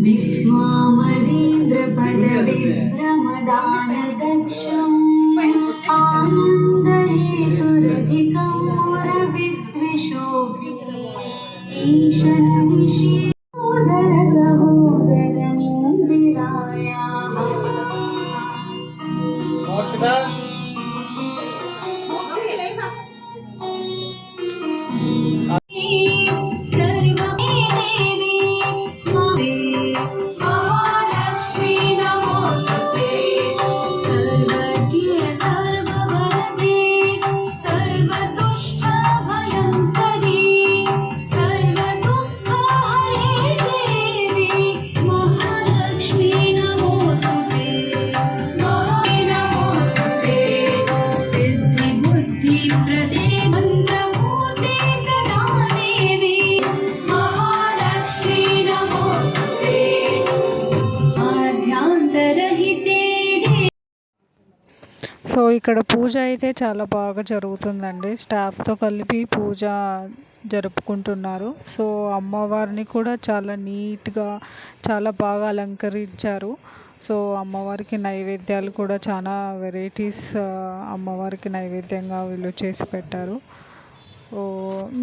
विश्वामरेन्द्र पदविभ्रमदान दक्षम् आनन्दहेतुरधिकं मुरविद्विषोऽपि ईशननिशीधर सहोदरमिन्दिरायाः so ఇక్కడ పూజ అయితే చాలా బాగా జరుగుతుందండి. స్టాఫ్తో కలిపి పూజ జరుపుకుంటున్నారు. సో అమ్మవారిని కూడా చాలా నీట్గా చాలా బాగా అలంకరించారు. సో అమ్మవారికి నైవేద్యాలు కూడా చాలా వెరైటీస్ అమ్మవారికి నైవేద్యంగా వీళ్ళు చేసి పెట్టారు.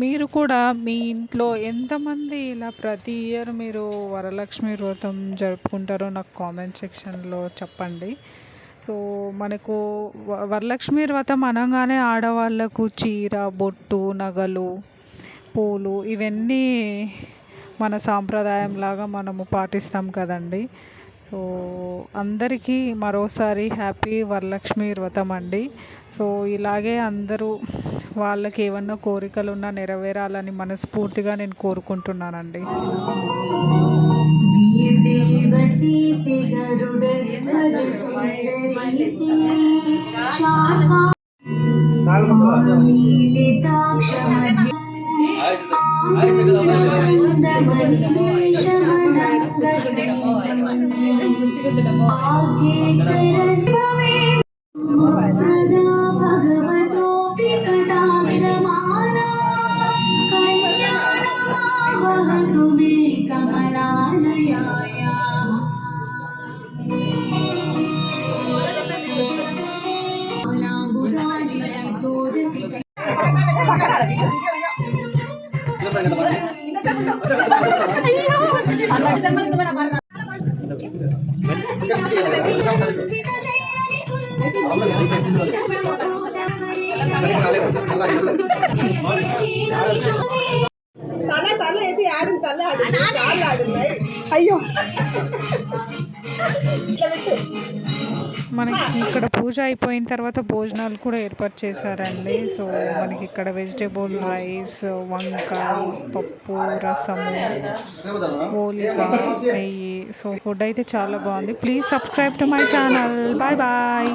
మీరు కూడా మీ ఇంట్లో ఎంతమంది ఇలా ప్రతి ఇయర్ మీరు వరలక్ష్మి వ్రతం జరుపుకుంటారో నాకు కామెంట్ సెక్షన్లో చెప్పండి. సో మనకు వరలక్ష్మి వ్రతం అనగానే ఆడవాళ్ళకు చీర, బొట్టు, నగలు, పూలు ఇవన్నీ మన సాంప్రదాయంలాగా మనము పాటిస్తాం కదండి. సో అందరికీ మరోసారి హ్యాపీ వరలక్ష్మి వ్రతం అండి. సో ఇలాగే అందరూ వాళ్ళకి ఏమన్నా కోరికలు ఉన్నా నెరవేరాలని మనస్ఫూర్తిగా నేను కోరుకుంటున్నానండి. అయ్యో మనకి ఇక్కడ పూజ అయిపోయిన తర్వాత భోజనాలు కూడా ఏర్పాటు చేశారండి. సో మనకి ఇక్కడ వెజిటేబుల్ రైస్, వంకాయ, పప్పు, రసము, పోలిక, నెయ్యి. సో ఫుడ్ అయితే చాలా బాగుంది. Please subscribe to my channel. Bye bye.